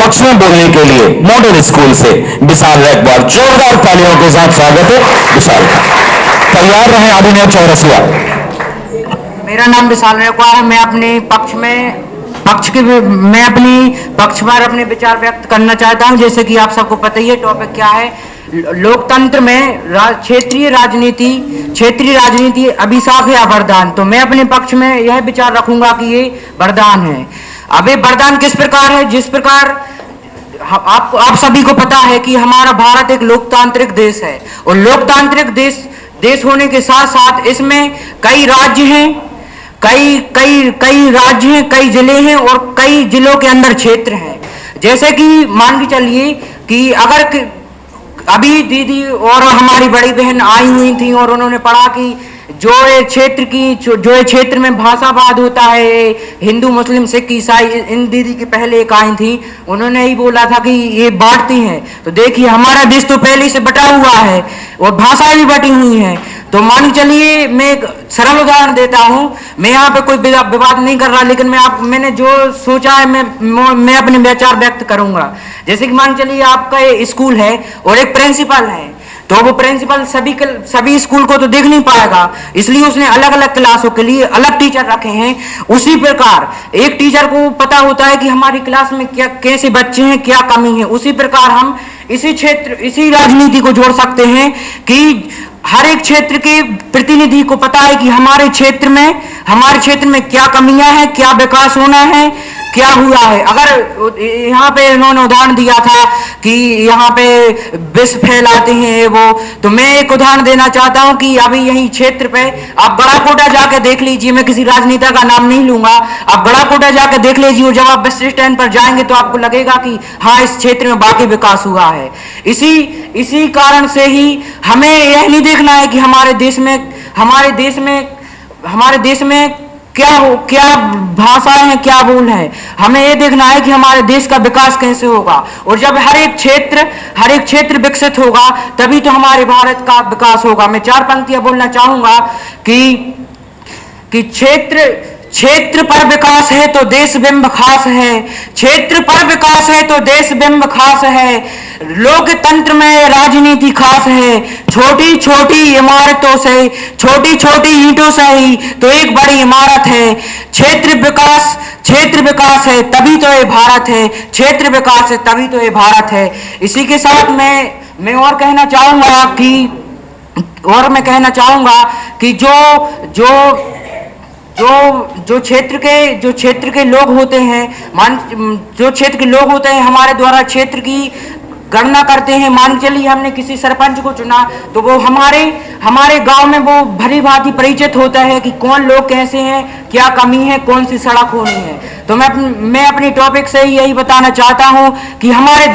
पक्ष में बोलने के लिए मॉडल स्कूल से विशाल एक बार जोरदार तालियों के साथ स्वागत है। विशाल तैयार रहे अभिनय चौरसिया। मेरा नाम विशाल रेकवार है। मैं अपनी पक्ष पर अपने विचार व्यक्त करना चाहता हूं। जैसे कि आप सबको पता ही है टॉपिक क्या है। लोकतंत्र में क्षेत्रीय राजनीति अभिशाप है या वरदान। तो मैं अपने पक्ष में यह विचार रखूंगा कि ये वरदान है। अब ये वरदान किस प्रकार है, जिस प्रकार आप सभी को पता है कि हमारा भारत एक लोकतांत्रिक देश है और लोकतांत्रिक देश होने के साथ साथ इसमें कई राज्य हैं, कई जिले हैं और कई जिलों के अंदर क्षेत्र हैं। जैसे कि मान के चलिए कि अगर अभी दीदी और हमारी बड़ी बहन आई हुई थी और उन्होंने पढ़ा कि जो ये क्षेत्र में भाषावाद होता है, हिंदू मुस्लिम सिख ईसाई, इन दीदी के पहले एक आई थी, उन्होंने ही बोला था कि ये बांटती हैं। तो देखिए हमारा देश तो पहले से बटा हुआ है और भाषाएं भी बटी हुई हैं। तो मान चलिए मैं एक सरल उदाहरण देता हूं। मैं यहाँ पे कोई विवाद नहीं कर रहा, लेकिन मैंने जो सोचा है मैं अपने विचार व्यक्त करूंगा। जैसे कि मान चलिए आपका स्कूल है और एक प्रिंसिपल है, तो वो प्रिंसिपल सभी स्कूल को तो देख नहीं पाएगा, इसलिए उसने अलग अलग क्लासों के लिए अलग टीचर रखे हैं। उसी प्रकार एक टीचर को पता होता है कि हमारी क्लास में कैसे बच्चे हैं, क्या कमी है। उसी प्रकार हम इसी राजनीति को जोड़ सकते हैं कि हर एक क्षेत्र के प्रतिनिधि को पता है कि हमारे क्षेत्र में क्या कमियां हैं, क्या विकास होना है, क्या हुआ है। अगर यहाँ पे इन्होंने उदाहरण दिया था कि यहाँ पे विष फैलाते हैं वो, तो मैं एक उदाहरण देना चाहता हूँ कि अभी यही क्षेत्र पे आप बड़ा कोटा जाके देख लीजिए। मैं किसी राजनेता का नाम नहीं लूंगा, आप बड़ा कोटा जाके देख लीजिए और जब आप बस स्टैंड पर जाएंगे तो आपको लगेगा कि हाँ इस क्षेत्र में वाकई विकास हुआ है। इसी कारण से ही हमें यह नहीं देखना है कि हमारे देश में क्या भाषाएं हैं, क्या बोल है। हमें ये देखना है कि हमारे देश का विकास कैसे होगा, और जब हर एक क्षेत्र विकसित होगा तभी तो हमारे भारत का विकास होगा। मैं 4 पंक्तियां बोलना चाहूंगा कि क्षेत्र पर विकास है तो देश बिंब खास है, क्षेत्र पर विकास है तो देश बिंब खास है, लोकतंत्र में राजनीति खास है, छोटी छोटी इमारतों से, छोटी छोटी ईंटों से ही तो एक बड़ी इमारत है। क्षेत्र विकास है तभी तो ये भारत है, क्षेत्र विकास है तभी तो ये भारत है। इसी के साथ मैं और कहना चाहूंगा कि जो क्षेत्र के लोग होते हैं हमारे द्वारा क्षेत्र की गणना करते हैं। मान चलिए हमने किसी सरपंच को चुना तो वो हमारे गांव में वो भली भांति परिचित होता है कि कौन लोग कैसे हैं, क्या कमी है, कौन सी सड़क होनी है। तो मैं अपनी टॉपिक से यही बताना चाहता हूं कि हमारे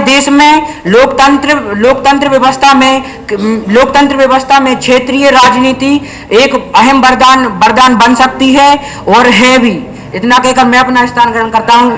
देश में लोकतंत्र व्यवस्था में क्षेत्रीय राजनीति एक अहम वरदान बन सकती है और है भी। इतना कहकर मैं अपना स्थान ग्रहण करता हूं।